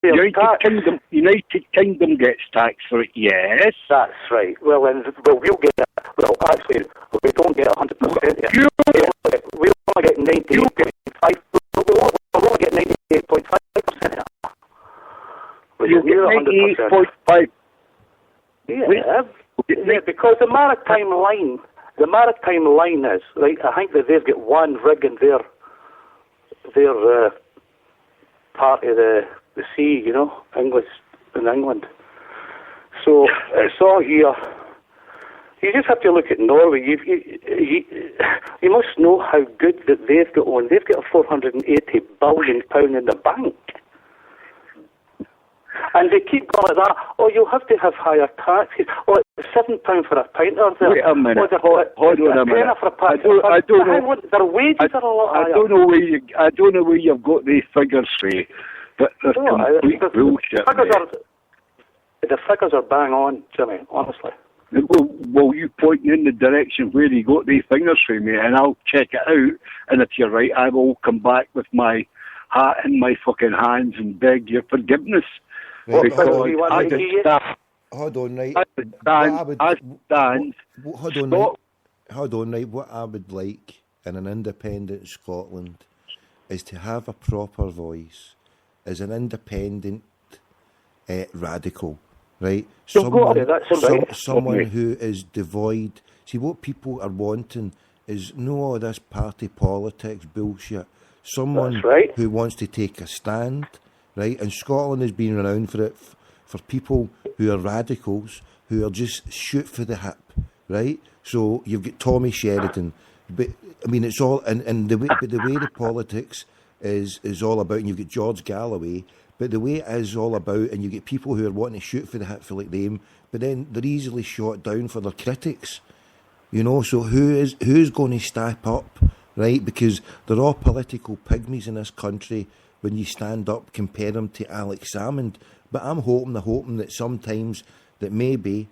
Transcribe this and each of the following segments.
United Kingdom gets taxed for it, yes. That's right. Well, we'll get it. Well, actually, we don't get 100%. We only get 98.5%. We'll only get 98.5%. You get 98.5%. Yeah, because the maritime line is right. I think that they've got one rig in their part of the sea, in England. So it's all here. You just have to look at Norway. You must know how good that they've got on. They've got £480 billion in the bank. And they keep going like that. Oh, you'll have to have higher taxes. Oh, it's £7 for a pint or there. Wait a minute. Hold on a minute. I don't know. Their wages are a lot higher. I don't know where you've got these figures from, but they're complete bullshit. The figures are bang on, Jimmy. Honestly. Well, you point in the direction where you got these figures from, me, and I'll check it out. And if you're right, I will come back with my hat in my fucking hands and beg your forgiveness. Right, Because hold on, right. What I would like in an independent Scotland is to have a proper voice as an independent radical, right? Someone who is devoid. See, what people are wanting is no all this party politics bullshit. Someone who wants to take a stand, right? And Scotland has been renowned for it, for people who are radicals, who are just shoot for the hip, right? So you've got Tommy Sheridan, but I mean it's all and the way the politics is all about, and you've got George Galloway, but the way it is all about, and you get people who are wanting to shoot for the hip for like them, but then they're easily shot down for their critics, So who's going to step up, right? Because they're all political pygmies in this country. When you stand up, compare them to Alex Salmond. But I'm hoping that sometimes that maybe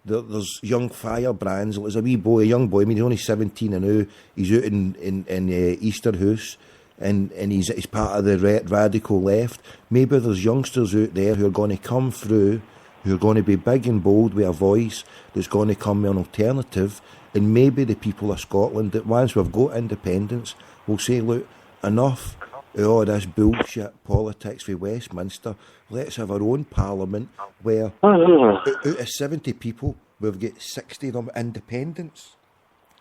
there's young firebrands. There's a young boy. I mean, he's only 17 and now. He's out in Easterhouse, and he's part of the radical left. Maybe there's youngsters out there who are going to come through, who are going to be big and bold with a voice that's going to come with an alternative. And maybe the people of Scotland, that once we've got independence, will say, look, enough of all this bullshit politics for Westminster. Let's have our own parliament where out of 70 people, we've got 60 of them independents.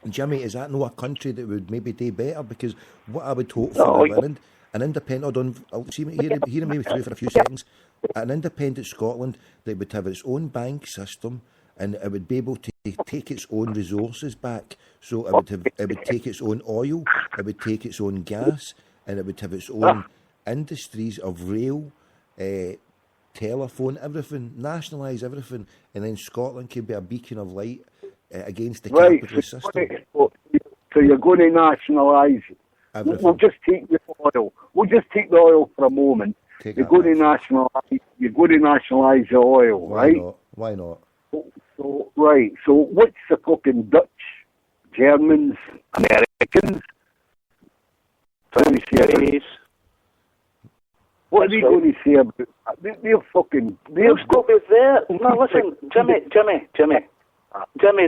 Jimmy, is that not a country that would maybe do better? Because what I would hope for an independent, I'll see me hear me through for a few seconds, an independent Scotland that would have its own bank system, and it would be able to take its own resources back. So it would take its own oil, it would take its own gas, and it would have its own industries of rail, telephone, everything, nationalise everything, and then Scotland could be a beacon of light against the capitalist system. So you're going to nationalise everything. We'll just take the oil. We'll just take the oil for a moment. You're going to nationalise the oil, right? Why not? So what's the fucking Dutch, Germans, Americans, Chinese? What are they going to say about that? They'll still be there. No, listen, Jimmy,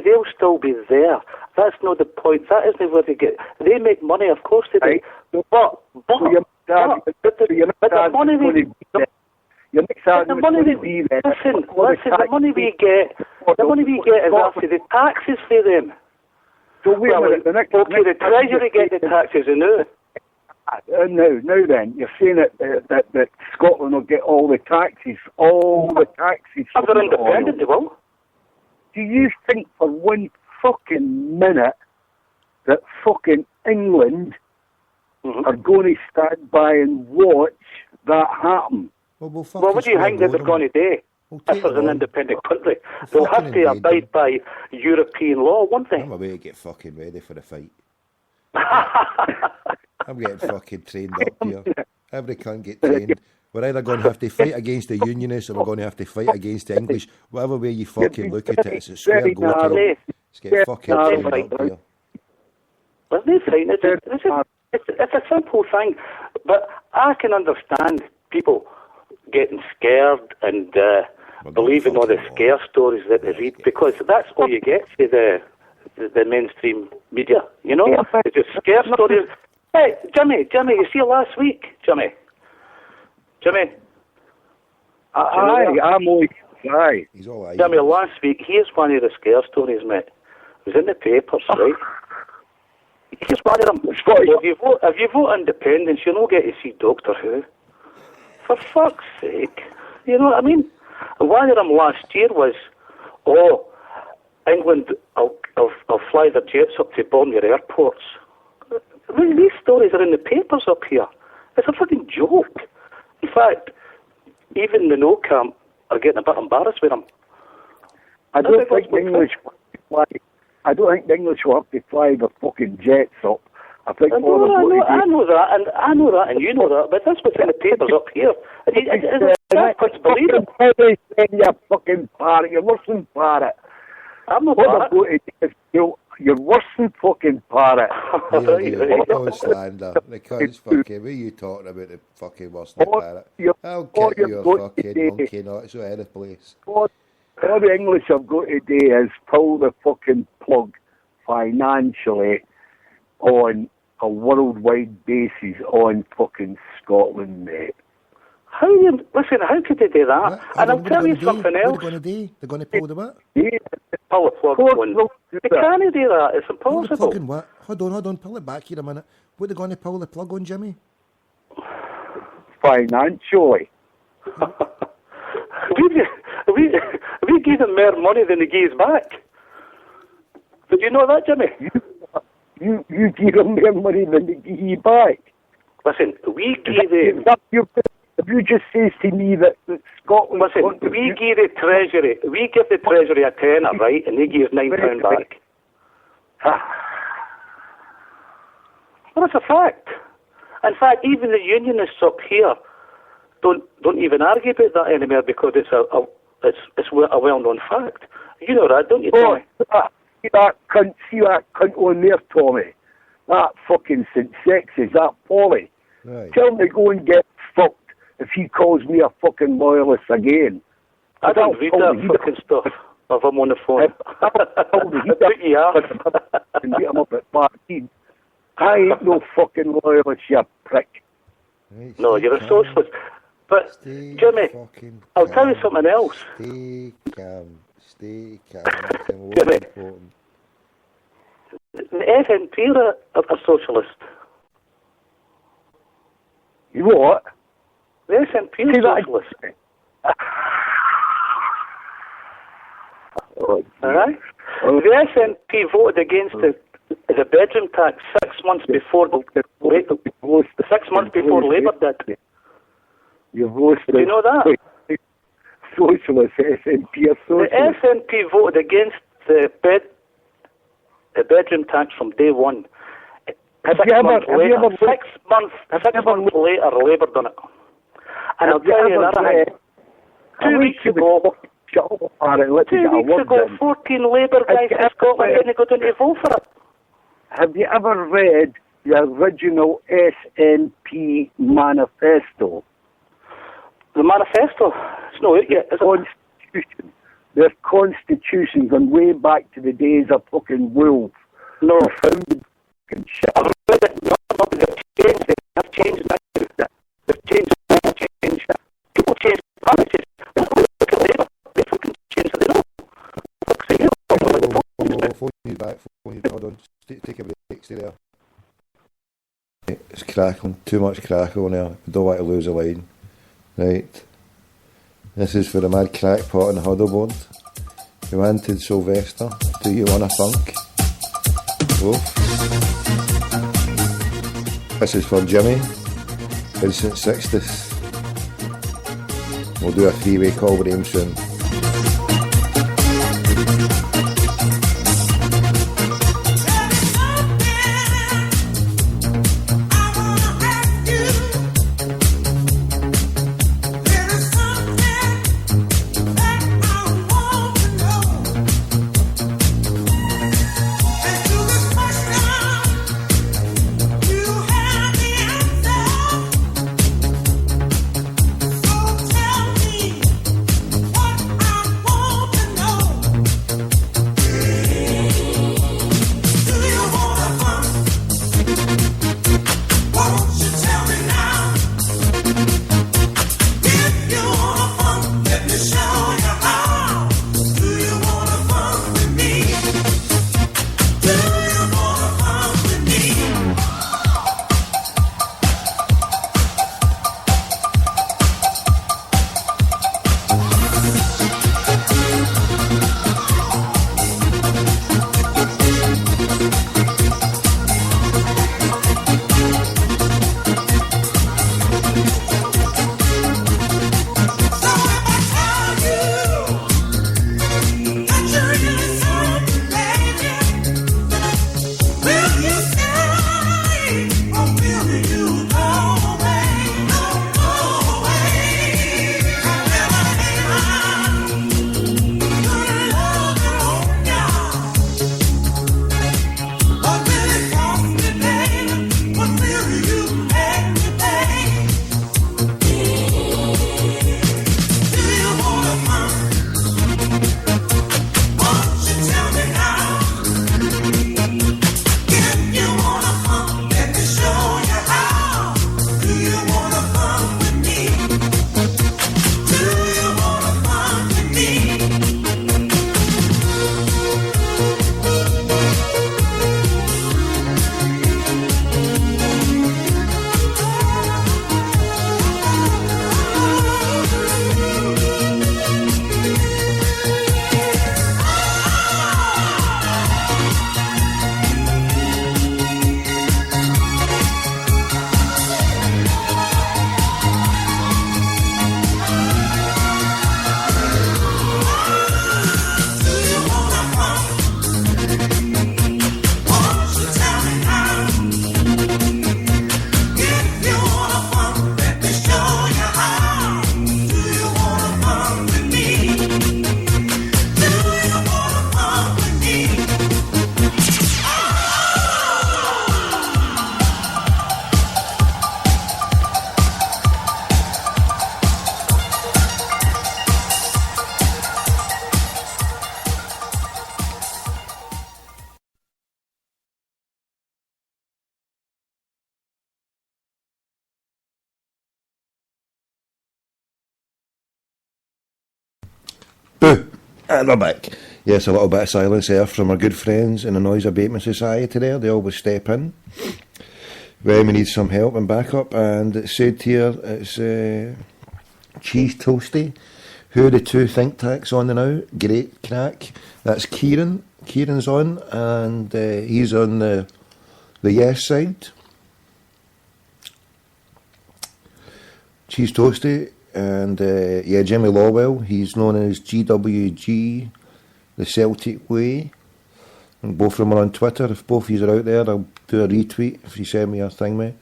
they'll still be there. That's not the point. That isn't where they get. They make money, of course they do. Right. The money we get is after the taxes for them. So wait a minute. The Treasury get the taxes, now then, you're saying that Scotland will get all the taxes. If they're independent, they will. Do you think for one fucking minute that fucking England are going to stand by and watch that happen? Well, what do you think that they're going to do? If there's an independent country, they'll have to abide by European law, won't they? I'm about to get fucking ready for the fight. I'm getting fucking trained up here. Every cunt get trained. We're either going to have to fight against the Unionists or we're going to have to fight against the English. Whatever way you fucking look at it, it's a square go to them. Let's get fucking trained up here. Well, they're fine. It's a simple thing. But I can understand people getting scared and believing all the scare stories that they read, because that's all you get to the mainstream media, you know? It's just scare stories. Hey, Jimmy, you see last week, Jimmy? Aye, I'm only... Aye. He's all right. Jimmy, last week, here's one of the scare stories, mate. It was in the papers, right? Here's one of them. If you vote independence, you'll not get to see Doctor Who. For fuck's sake. You know what I mean? One of them last year was, England will fly their jets up to bomb your airports. I mean, these stories are in the papers up here. It's a fucking joke. In fact, even the no camp are getting a bit embarrassed with them. I don't think the English will have to fly the fucking jets up. I know that, and you know that, but that's what's in the papers up here. That's what's believable. You're fucking parrot, you're worse than parrot. I'm not parrot. You're worse than fucking parrot. Because slander. Because fucking, what are you talking about, the fucking worse than parrot? I'll kick you a fucking monkey, not so out of place. All the English have got today is pull the fucking plug financially on a worldwide basis on fucking Scotland, mate. How could they do that? And I'll tell you something else. What are they going to do? They're going to pull the what? Pull the plug on. They can't do that. It's impossible. Pull the plug on what? Hold on. Pull it back here a minute. What are they going to pull the plug on, Jimmy? Financially. we gave them more money than they gave back. Did you know that, Jimmy? You gave them more money than they gave you back. Listen, we gave them... If you just says to me that Scotland... Listen, we give the Treasury a tenner, right, and they give £9 back. Well, that's a fact. In fact, even the unionists up here don't even argue about that anymore, because it's a well-known fact. You know that, don't you, Tommy? See that cunt on there, Tommy. That fucking St. Sexes, that Polly. Right. Tell him to go and get fucked if he calls me a fucking loyalist again. I don't read that fucking stuff if I'm on the phone. I ain't no fucking loyalist, you prick. Right, no, you're a socialist. But, Jimmy, I'll tell you something else. Stay calm. Jimmy, the FNP are socialist. You what? The SNP are socialist. Alright? The SNP voted against the bedroom tax 6 months before Labour did. You roasted. Do you know that? Socialist, SNP are socialist. The SNP voted against the bedroom tax from day one. 6 months later, Labour done it. And I'll tell you another thing. 2 weeks ago, 14 Labour guys in Scotland didn't go down to vote for it. Have you ever read the original SNP manifesto? The manifesto? It's not out yet, is it? Constitution. Their constitution going way back to the days of fucking wolves. No. Fucking shit. I've read it. No, they've changed it. They've changed it. They've changed it. People change policies. Look at Labour. They fucking changed it. They know. Phone you back. Hold on. Take a break. Stay there. It's crackling. Too much crackle now. I don't want to lose a line. Right. This is for the mad crackpot on the huddleboard. You wanted Sylvester. Do you want a funk? Wolf. This is for Jimmy. Vincent Sixtus. We'll do a three-way call with him soon. Tell And we're back. Yes, a little bit of silence there from our good friends in the Noise Abatement Society there. They always step in when we need some help and backup. And it said here, it's Cheese Toasty. Who are the two think tanks on now? Great crack. That's Kieran. Kieran's on, and he's on the yes side. Cheese Toasty. And Jimmy Lawwell, he's known as GWG, the Celtic Way. And both of them are on Twitter. If both of you are out there, I'll do a retweet if you send me a thing, mate.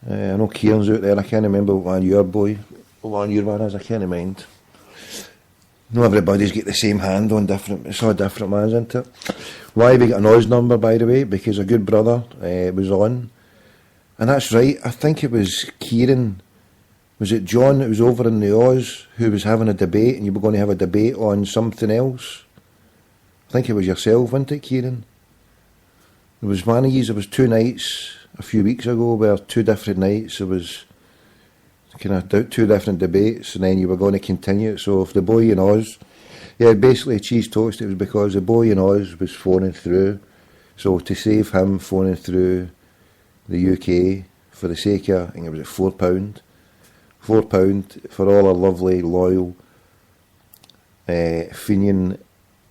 I know Kieran's out there. I can't remember what one your one is. I can't mind. Not everybody's got the same hand on different. It's all different ones, isn't it? Why we got an Oz number, by the way? Because a good brother was on, and that's right. I think it was Kieran. Was it John that was over in the Oz who was having a debate, and you were going to have a debate on something else? I think it was yourself, wasn't it, Kieran? There was one of these, there was 2 nights a few weeks ago where 2 different nights, there was kind of 2 different debates, and then you were going to continue it. So if the boy in Oz, basically Cheese Toast, it was because the boy in Oz was phoning through. So to save him phoning through the UK, for the sake of, I think it was £4, £4 for all our lovely, loyal Fenian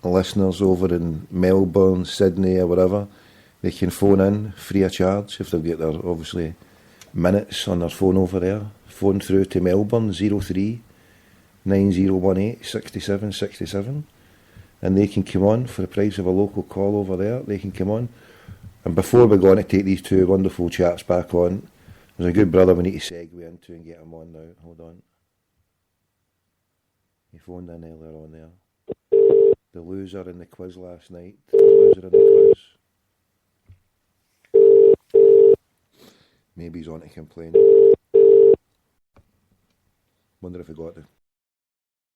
listeners over in Melbourne, Sydney or whatever. They can phone in free of charge if they've got their, obviously, minutes on their phone over there. Phone through to Melbourne 03 9018 6767, and they can come on for the price of a local call over there. They can come on. And before we're going to take these 2 wonderful chaps back on, there's a good brother we need to segue into and get him on now. Hold on. He phoned in earlier on there. The loser in the quiz last night. The loser in the quiz. Maybe he's on to complain. Wonder if he got the